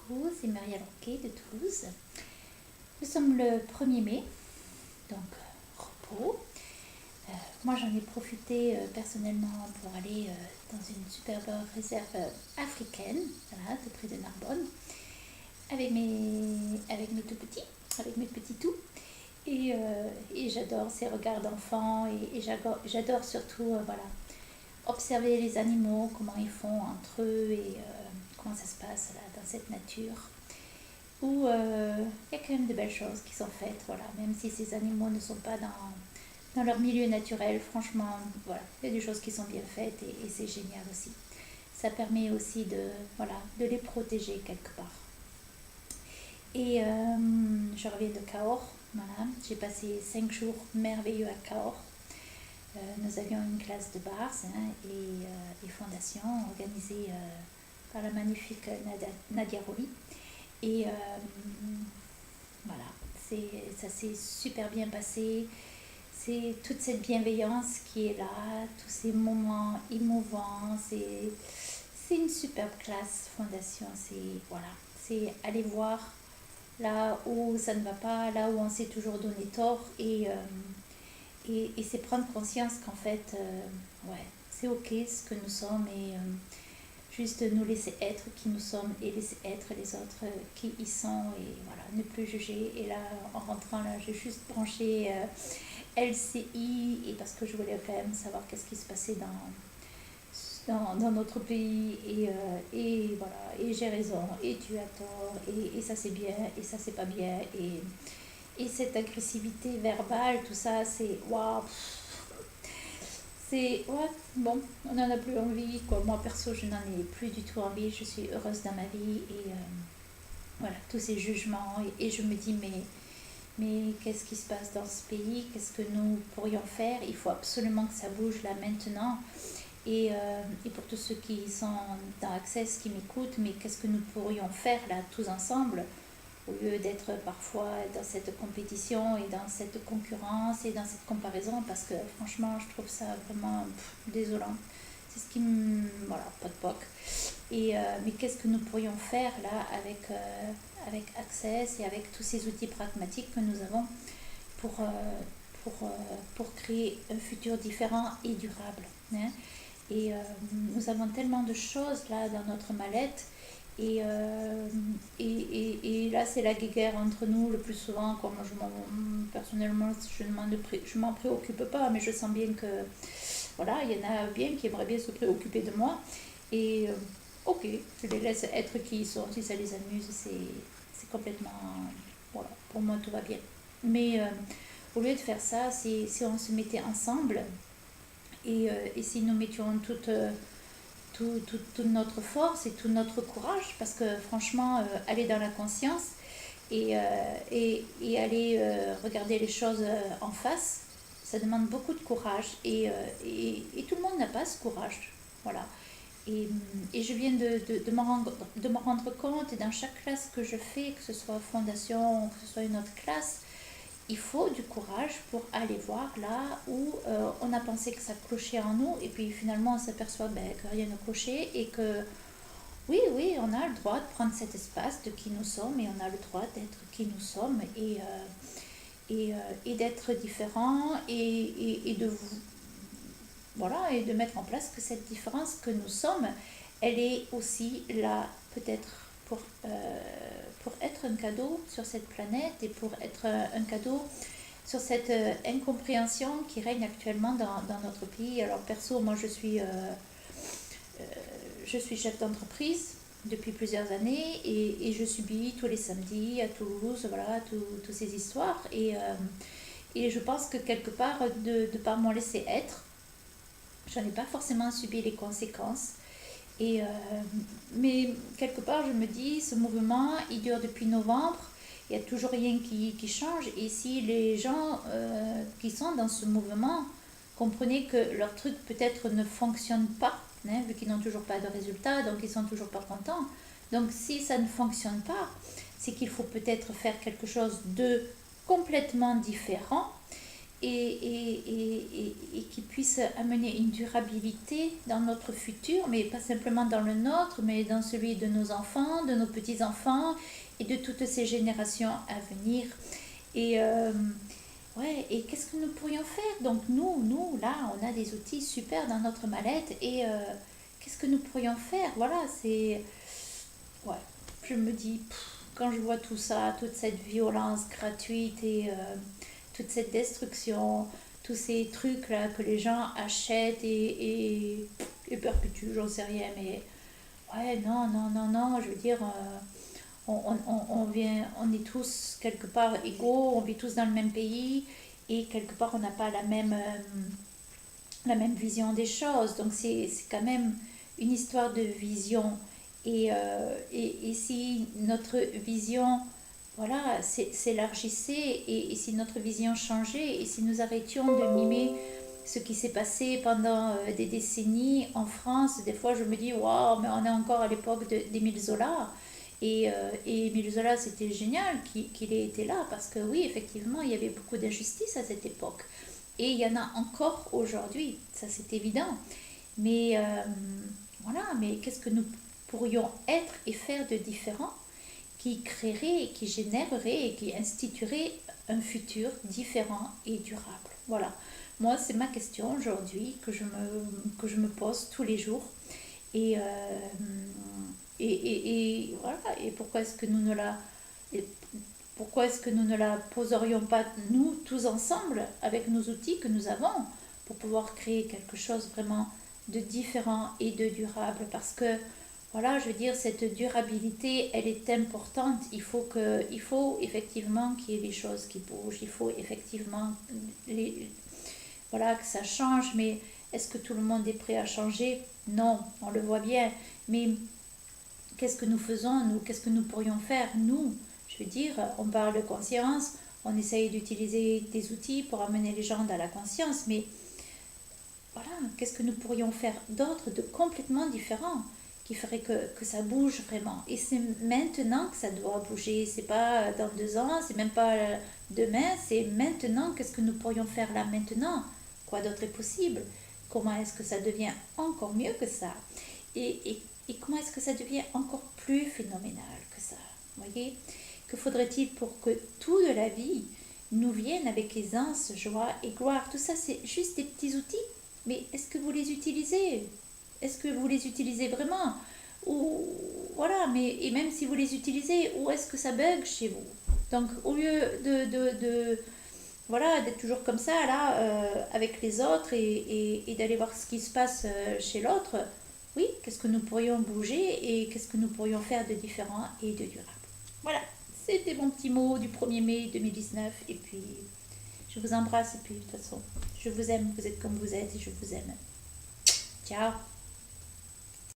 Coucou, c'est Marielle Roquet de Toulouse. Nous sommes le 1er mai, donc repos. Moi j'en ai profité personnellement pour aller dans une superbe réserve africaine, voilà, tout près de Narbonne, avec mes tout petits, avec mes petits tout. Et j'adore ces regards d'enfants et j'adore surtout voilà, observer les animaux, comment ils font entre eux et comment ça se passe là, dans cette nature où il y a quand même de belles choses qui sont faites, voilà, même si ces animaux ne sont pas dans leur milieu naturel, franchement, voilà, il y a des choses qui sont bien faites et c'est génial aussi. Ça permet aussi voilà, de les protéger quelque part. Et je reviens de Cahors, voilà, j'ai passé 5 jours merveilleux à Cahors. Nous avions une classe de bars et fondation organisée par la magnifique Nadia Roli. Et voilà, ça s'est super bien passé. C'est toute cette bienveillance qui est là, tous ces moments émouvants. C'est une superbe classe fondation. Voilà, c'est aller voir là où ça ne va pas, là où on s'est toujours donné tort et c'est prendre conscience qu'en fait, ouais, c'est ok ce que nous sommes et juste nous laisser être qui nous sommes et laisser être les autres qui y sont et voilà, ne plus juger. Et là, en rentrant là, j'ai juste branché LCI et parce que je voulais quand même savoir qu'est-ce qui se passait dans notre pays et voilà, et j'ai raison et tu as tort et ça c'est bien et ça c'est pas bien et cette agressivité verbale, tout ça, c'est waouh, c'est ouais, bon, on n'en a plus envie quoi. Moi perso, je n'en ai plus du tout envie. Je suis heureuse dans ma vie et voilà, tous ces jugements et je me dis mais qu'est-ce qui se passe dans ce pays? Qu'est-ce que nous pourrions faire? Il faut absolument que ça bouge là maintenant. Et pour tous ceux qui sont dans Access, qui m'écoutent, mais qu'est-ce que nous pourrions faire là tous ensemble au lieu d'être parfois dans cette compétition et dans cette concurrence et dans cette comparaison, parce que franchement je trouve ça vraiment désolant. C'est ce qui me... Voilà, pas de poc. Mais qu'est-ce que nous pourrions faire là avec Access et avec tous ces outils pragmatiques que nous avons pour, pour créer un futur différent et durable, hein. Et nous avons tellement de choses là dans notre mallette et là, c'est la guéguerre entre nous le plus souvent. Comme personnellement, je m'en préoccupe pas, mais je sens bien que voilà, il y en a bien qui aimeraient bien se préoccuper de moi. Et ok, je les laisse être qui ils sont. Si ça les amuse, c'est complètement. Voilà, pour moi, tout va bien. Mais au lieu de faire ça, si on se mettait ensemble et si nous mettions toute notre force et tout notre courage, parce que franchement, aller dans la conscience et aller regarder les choses en face, ça demande beaucoup de courage et tout le monde n'a pas ce courage. Voilà. Et je viens de me rendre compte, et dans chaque classe que je fais, que ce soit fondation ou que ce soit une autre classe, il faut du courage pour aller voir là où on a pensé que ça clochait en nous et puis finalement on s'aperçoit que rien ne clochait et que oui, oui, on a le droit de prendre cet espace de qui nous sommes et on a le droit d'être qui nous sommes et d'être différents et de voilà, et de mettre en place que cette différence que nous sommes, elle est aussi là peut-être pour être un cadeau sur cette planète et pour être un cadeau sur cette incompréhension qui règne actuellement dans notre pays. Alors perso, moi je suis chef d'entreprise depuis plusieurs années et je subis tous les samedis à Toulouse, voilà, toutes ces histoires et je pense que quelque part, de par mon laisser être, j'en ai pas forcément subi les conséquences. Mais quelque part, je me dis, ce mouvement, il dure depuis novembre, il n'y a toujours rien qui change. Et si les gens qui sont dans ce mouvement comprenaient que leur truc peut-être ne fonctionne pas, hein, vu qu'ils n'ont toujours pas de résultats, donc ils sont toujours pas contents. Donc si ça ne fonctionne pas, c'est qu'il faut peut-être faire quelque chose de complètement différent et qui puisse amener une durabilité dans notre futur, mais pas simplement dans le nôtre, mais dans celui de nos enfants, de nos petits-enfants et de toutes ces générations à venir. Et ouais, et qu'est-ce que nous pourrions faire? Donc nous, là, on a des outils super dans notre mallette et qu'est-ce que nous pourrions faire? Voilà, c'est... Ouais, je me dis, quand je vois tout ça, toute cette violence gratuite et toute cette destruction, tous ces trucs-là que les gens achètent et perpétuent, j'en sais rien, mais ouais, non, non, non, non, je veux dire, on est tous quelque part égaux, on vit tous dans le même pays et quelque part on n'a pas la même vision des choses. Donc c'est quand même une histoire de vision. Et si notre vision voilà, s'élargissait et si notre vision changeait et si nous arrêtions de mimer ce qui s'est passé pendant des décennies en France, des fois je me dis waouh, mais on est encore à l'époque d'Émile Zola. Et Émile Zola, c'était génial qu'il ait été là parce que oui, effectivement, il y avait beaucoup d'injustice à cette époque. Et il y en a encore aujourd'hui, ça c'est évident. Mais voilà, mais qu'est-ce que nous pourrions être et faire de différent qui créerait, qui générerait et qui instituerait un futur différent et durable? Voilà. Moi, c'est ma question aujourd'hui que je me pose tous les jours. Et, voilà. Et pourquoi est-ce que nous ne la, et pourquoi est-ce que nous ne la poserions pas, nous, tous ensemble, avec nos outils que nous avons, pour pouvoir créer quelque chose vraiment de différent et de durable? Parce que, voilà, je veux dire, cette durabilité, elle est importante. Il faut effectivement qu'il y ait des choses qui bougent. Il faut effectivement voilà, que ça change. Mais est-ce que tout le monde est prêt à changer? Non, on le voit bien. Mais qu'est-ce que nous faisons, nous? Qu'est-ce que nous pourrions faire, nous? Je veux dire, on parle de conscience, on essaye d'utiliser des outils pour amener les gens dans la conscience, mais voilà, qu'est-ce que nous pourrions faire d'autre, de complètement différent, qui ferait que ça bouge vraiment? Et c'est maintenant que ça doit bouger, c'est pas dans 2 ans, c'est même pas demain, c'est maintenant. Qu'est-ce que nous pourrions faire là maintenant? Quoi d'autre est possible? Comment est-ce que ça devient encore mieux que ça? Et comment est-ce que ça devient encore plus phénoménal que ça? Vous voyez? Que faudrait-il pour que tout de la vie nous vienne avec aisance, joie et gloire? Tout ça, c'est juste des petits outils. Mais est-ce que vous les utilisez? Est-ce que vous les utilisez vraiment? Ou voilà, mais et même si vous les utilisez, où est-ce que ça bug chez vous? Donc au lieu voilà, d'être toujours comme ça là avec les autres et d'aller voir ce qui se passe chez l'autre, oui, qu'est-ce que nous pourrions bouger et qu'est-ce que nous pourrions faire de différent et de durable? Voilà, c'était mon petit mot du 1er mai 2019 et puis je vous embrasse et puis de toute façon, je vous aime, vous êtes comme vous êtes et je vous aime. Ciao.